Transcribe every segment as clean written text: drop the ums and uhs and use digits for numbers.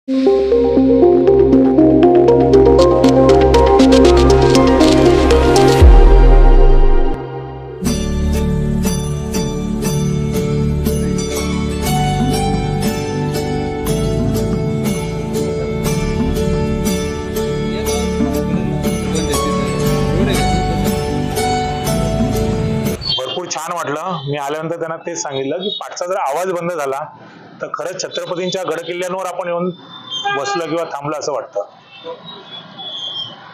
भरपूर छान वाटलं. मी आल्यानंतर त्यांना तेच सांगितलं की पाठचा जर आवाज बंद झाला तर खरंच छत्रपतींच्या गडकिल्ल्यांवर आपण येऊन बसलं किंवा थांबलं असं वाटतं.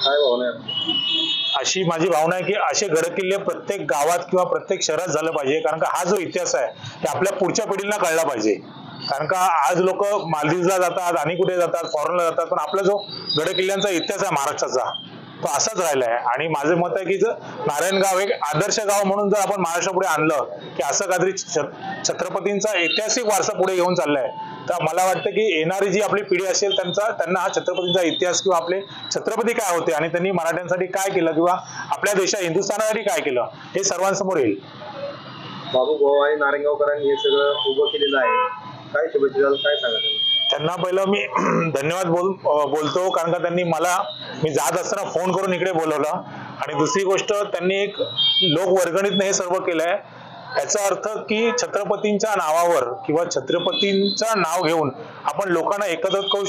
काय भावना आहे? अशी माझी भावना आहे की असे गडकिल्ले प्रत्येक गावात किंवा प्रत्येक शहरात झालं पाहिजे, कारण का हा जो इतिहास आहे ते आपल्या पुढच्या पिढीला कळला पाहिजे. कारण का आज लोक मालदीवला जातात आणि कुठे जातात, फॉरेनला जातात, पण आपला जो गडकिल्ल्यांचा इतिहास आहे महाराष्ट्राचा तो असाच राहिला आहे. आणि माझं मत आहे की जर नारायणगाव एक आदर्श गाव म्हणून जर आपण महाराष्ट्रापुढे आणलं की असं काहीतरी छत्रपतींचा ऐतिहासिक वारसा पुढे घेऊन चाललाय, तर मला वाटतं की येणारी जी आपली पिढी असेल त्यांना हा छत्रपतींचा इतिहास किंवा आपले छत्रपती काय होते आणि त्यांनी मराठ्यांसाठी काय केलं किंवा आपल्या देशात हिंदुस्थानासाठी काय केलं हे सर्वांसमोर येईल. बाबू भाऊ आणि नारायणगावकरांनी हे सगळं उभं केलेलं आहे. काय शुभेच्छा, काय सांगा त्यांना पहिलं मी धन्यवाद बोलतो, कारण का त्यांनी मी जात असताना फोन करून इकडे बोलवलं. आणि दुसरी गोष्ट, त्यांनी एक लोकवर्गणीतनं हे सर्व केलंय. याचा अर्थ की छत्रपतींच्या नावावर किंवा छत्रपतींचं नाव घेऊन आपण लोकांना एकत्र करू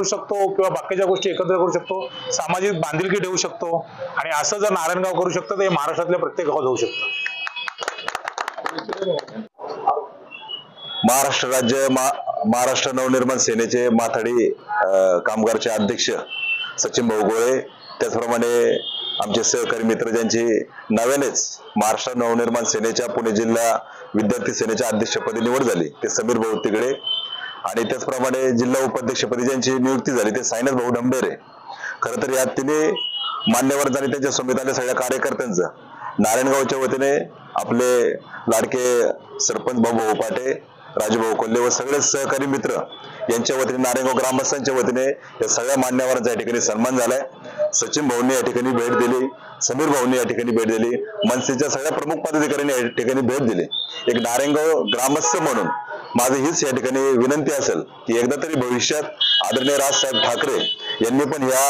शकतो किंवा बाकीच्या गोष्टी एकत्र करू शकतो, सामाजिक बांधिलकी ठेवू शकतो. आणि असं जर नारायणगाव करू शकतं तर हे महाराष्ट्रातल्या प्रत्येक गावात होऊ शकतं. महाराष्ट्र राज्य महाराष्ट्र नवनिर्माण सेनेचे माथाडी कामगारचे अध्यक्ष सचिन भाऊ गोळे, त्याचप्रमाणे आमचे सहकारी मित्र ज्यांची नव्यानेच महाराष्ट्र नवनिर्माण सेनेच्या पुणे जिल्हा विद्यार्थी सेनेच्या अध्यक्षपदी निवड झाली ते समीर भाऊ तिकडे, आणि त्याचप्रमाणे जिल्हा उपाध्यक्षपदी ज्यांची नियुक्ती झाली ते साईनाथ भाऊ ढमढेरे. खरं तर या तिन्ही मान्यवर आणि त्यांच्या समेत आल्या सगळ्या कार्यकर्त्यांचं नारायणगावच्या वतीने आपले लाडके सरपंच भाऊ पाटे, राजूभाऊ कोल्हे व सगळे सहकारी मित्र यांच्या वतीने नारायणगाव ग्रामस्थांच्या वतीने या सगळ्या मान्यवरांचा या ठिकाणी सन्मान झालाय. सचिन भाऊंनी या ठिकाणी भेट दिली, समीर भाऊंनी या ठिकाणी भेट दिली, मनसेच्या सगळ्या प्रमुख पदाधिकाऱ्यांनी या ठिकाणी भेट दिली. एक नारायणगाव ग्रामस्थ म्हणून माझी हीच या ठिकाणी विनंती असेल की एकदा तरी भविष्यात आदरणीय राजसाहेब ठाकरे यांनी पण या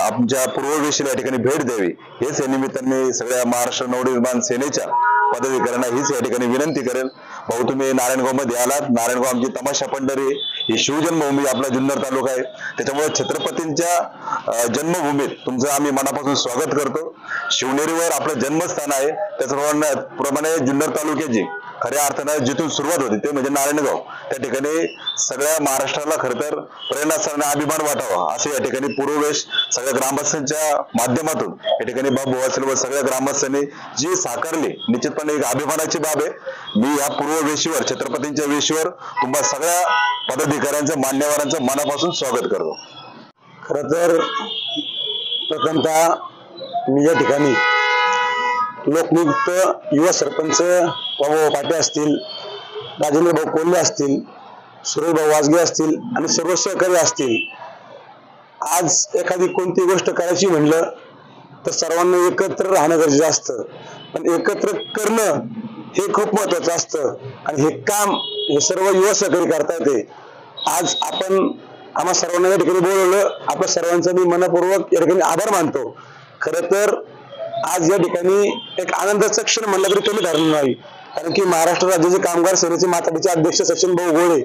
आमच्या पूर्ववेशीला या ठिकाणी भेट द्यावी, हेच या निमित्ताने सगळ्या महाराष्ट्र नवनिर्माण सेनेच्या पदाधिकाऱ्यांना हीच या ठिकाणी विनंती करेल. भाऊ, तुम्ही नारायणगाव मध्ये आलात. नारायणगाव आमची तमाशा पंढरी ही शिवजन्मभूमी आपला जुन्नर तालुका आहे, त्याच्यामुळे छत्रपतींच्या जन्मभूमीत तुमचं आम्ही मनापासून स्वागत करतो. शिवनेरीवर आपलं जन्मस्थान आहे, त्याचप्रमाणे जुन्नर तालुक्याची खऱ्या अर्थानं जिथून सुरुवात होती ते म्हणजे नारायणगाव. त्या ठिकाणी सगळ्या महाराष्ट्राला खरं तर प्रेरणास्थान अभिमान वाटावा असं या ठिकाणी पूर्ववेश सगळ्या ग्रामस्थांच्या माध्यमातून या ठिकाणी बाबू असेल व सगळ्या ग्रामस्थांनी जी साकारली, निश्चितपणे एक अभिमानाची बाब आहे. मी या पूर्ववेशीवर छत्रपतींच्या वेशीवर तुम्हा सगळ्या पदाधिकाऱ्यांचं मान्यवरांचं मनापासून स्वागत करतो. खरं तर प्रथमतः मी या ठिकाणी लोकनियुक्त युवा सरपंच बाबू पाटे असतील, राजेंद्र भाऊ कोल्हे असतील, सुरेश भाऊ वाजगे असतील आणि सर्व सहकारी असतील, आज एखादी कोणती गोष्ट करायची म्हणलं तर सर्वांना एकत्र राहणं गरजेचं असतं, पण एकत्र करणं हे खूप महत्वाचं असतं. आणि हे काम हे सर्व युवा सहकारी करता येते. आज आपण आम्हा सर्वांना या ठिकाणी बोलवलं, आपल्या सर्वांचा मी मनपूर्वक या ठिकाणी आभार मानतो. खरं तर आज या ठिकाणी एक आनंदाचा क्षण म्हणलं तरी कमी ठरणार नाही, कारण की महाराष्ट्र राज्याचे कामगार सेनेचे माथाडीचे अध्यक्ष सचिन भाऊ गोळे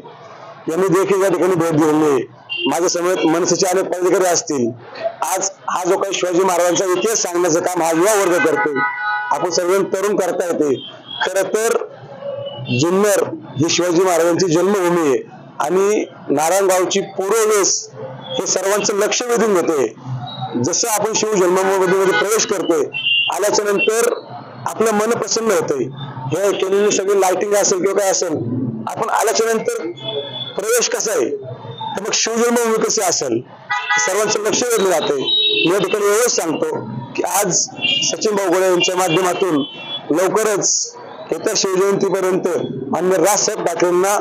यांनी देखील या ठिकाणी भेट दिलेली आहे. माझ्या समेत मनसेचे अनेक पदाधिकारी असतील. आज हा जो काही शिवाजी महाराजांचा इतिहास सांगण्याचं काम हा युवा वर्ग करतो, आपण सर्व तरुण करता येते. खरं तर जुन्नर ही शिवाजी महाराजांची जन्मभूमी आहे आणि नारायणगावची पूर्ववेश हे सर्वांचं लक्ष वेधून घेते. जसं आपण शिव जन्मभूमीमध्ये प्रवेश करतोय, आल्याच्या नंतर आपलं मन प्रसन्न होतंय. हे केलेली सगळी लाइटिंग असेल किंवा काय असेल, आपण आल्याच्या नंतर प्रवेश कसा आहे तर मग शिवजन्मभूमी कशी असेल सर्वांचं लक्ष वेधलं जाते. मी या ठिकाणी एवढंच सांगतो की आज सचिन भाऊ गोळे यांच्या माध्यमातून लवकरच येत्या शिवजयंतीपर्यंत माननीय राजसाहेब ठाकरेंना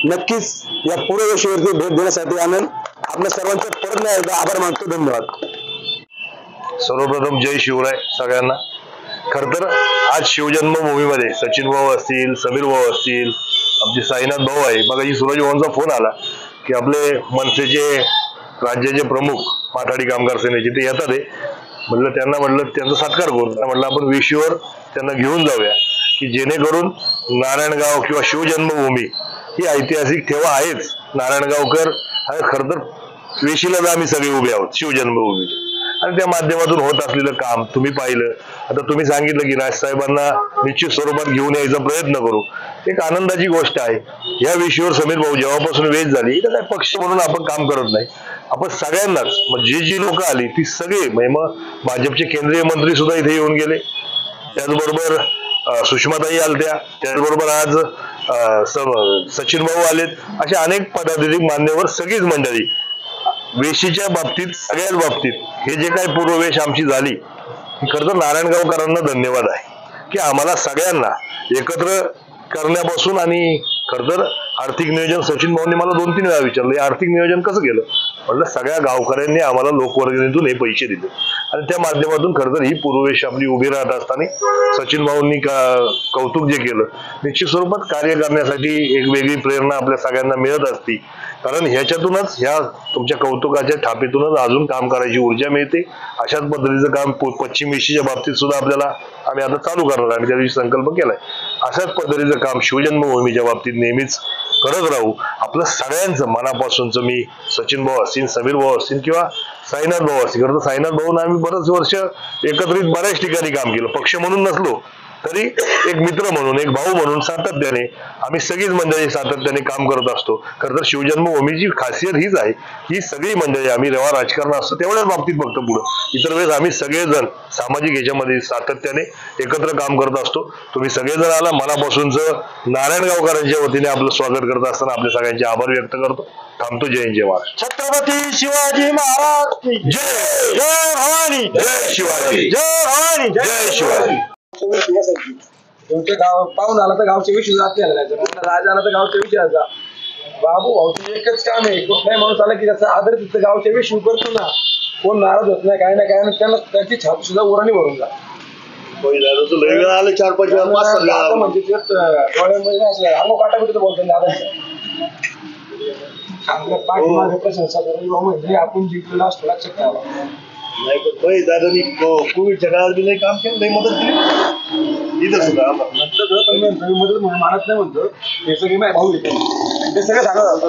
नक्कीच या पूर्ववेशीवरती भेट देण्यासाठी आनंद आपल्या सर्वांचा परत एकदा आभार मानतो. धन्यवाद. सर्वप्रथम जय शिवराय सगळ्यांना. खर तर आज शिवजन्मभूमीमध्ये सचिन भाऊ असतील, समीर भाऊ असतील, आमचे साईनाथ भाऊ आहे, मग सूरज भाऊंचा फोन आला की आपले मनसेचे राज्याचे प्रमुख माथाडी कामगार सेनेचे ते येतात आहे. म्हटलं त्यांचा सत्कार करू. म्हटलं आपण वेशीवर त्यांना घेऊन जाऊया की जेणेकरून नारायणगाव किंवा शिवजन्मभूमी ही ऐतिहासिक ठेवा आहेच. नारायणगावकर हा खरं तर वेशीलाच आम्ही सगळे उभे आहोत शिवजन्मभूमीचे, आणि त्या माध्यमातून होत असलेलं काम तुम्ही पाहिलं. आता तुम्ही सांगितलं की राजसाहेबांना निश्चित स्वरूपात घेऊन यायचा प्रयत्न करू. एक आनंदाची गोष्ट आहे. या विषयावर समीर भाऊ जेव्हापासून वेच झाली, इथं काय पक्ष म्हणून आपण काम करत नाही. आपण सगळ्यांनाच जी लोक आली ती सगळे मग भाजपचे केंद्रीय मंत्री सुद्धा इथे येऊन गेले, त्याचबरोबर सुषमाताई आलत्या, त्याचबरोबर आज सचिन भाऊ आलेत. अशा अनेक पदाधिकारी मान्यवर सगळीच मंडळी वेशीच्या बाबतीत सगळ्याच बाबतीत हे जे काही पूर्ववेश आमची झाली, खरं तर नारायणगावकरांना धन्यवाद आहे की आम्हाला सगळ्यांना एकत्र करण्यापासून. आणि खरं तर आर्थिक नियोजन सचिन भाऊंनी मला 2-3 वेळा विचारलं, हे आर्थिक नियोजन कसं केलं. म्हटलं सगळ्या गावकऱ्यांनी आम्हाला लोकवर्गणीतून हे पैसे दिले, आणि त्या माध्यमातून खरं तर ही पूर्ववेश आपली उभी राहत असताना सचिन भाऊंनी कौतुक जे केलं, निश्चित स्वरूपात कार्य करण्यासाठी एक वेगळी प्रेरणा आपल्या सगळ्यांना मिळत असती. कारण ह्याच्यातूनच, ह्या तुमच्या कौतुकाच्या थापीतूनच अजून काम करायची ऊर्जा मिळते. अशाच पद्धतीचं काम पश्चिम एशियाच्या बाबतीत सुद्धा आपल्याला आम्ही आता चालू करणार आणि त्या दिवशी संकल्प केलाय. अशाच पद्धतीचं काम शिवजन्मभूमीच्या बाबतीत नेहमीच करत राहू. आपलं सगळ्यांचं मनापासूनचं, मी सचिन भाऊ असतील, समीर भाऊ असतील किंवा साईनाथ भाऊ असतील, खरं तर साईनाथ भाऊंना आम्ही बरेच वर्ष एकत्रित बऱ्याच ठिकाणी काम केलं. पक्ष म्हणून नसलो तरी एक मित्र म्हणून, एक भाऊ म्हणून सातत्याने आम्ही सगळीच मंडळी सातत्याने काम करत असतो. खरं तर शिवजन्मभूमीची खासियत हीच आहे की सगळी मंडळी आम्ही जेव्हा राजकारण असतो तेवढ्याच बाबतीत बघतो पुढं, इतर वेळेस आम्ही सगळेजण सामाजिक ह्याच्यामध्ये सातत्याने एकत्र काम करत असतो. तुम्ही सगळेजण आला, मनापासूनचं नारायणगावकरांच्या वतीने आपलं स्वागत करत असताना आपल्या सगळ्यांचे आभार व्यक्त करतो. थांबतो. जय हिंद, जय महाराष्ट्र. छत्रपती शिवाजी महाराज की जय. जय भवानी, जय शिवाजी. जय भवानी, जय शिवाजी. तुमच्या गाव पाहून आला तर गावच्या विषयी जाते राज आला तर गावच्या विषयाचा. बाबू भाऊचं एकच काम आहे, कुठलाही माणूस आला की त्याचा आदर तिथं गावच्या विषयी करतो ना, कोण नाराज होत नाही, काय नाही त्यांना त्याची छाती सुद्धा उराणी भरून जा. आले 4-5 आता म्हणजे डोळ्यामध्ये अंगो काटा बिटत बोलतो दादा. आपल्या पाठीमागे प्रशंसा करून म्हणजे आपण जिंकलेला असतो, लक्षात ठेवा. नाही पण दादानी कोविडच्या काळात बी नाही काम केलं, नाही मदत केली इथं सुद्धा. पण मदत मानत नाही म्हणतो, हे सगळे माझे भाऊ येते, ते सगळं सांगत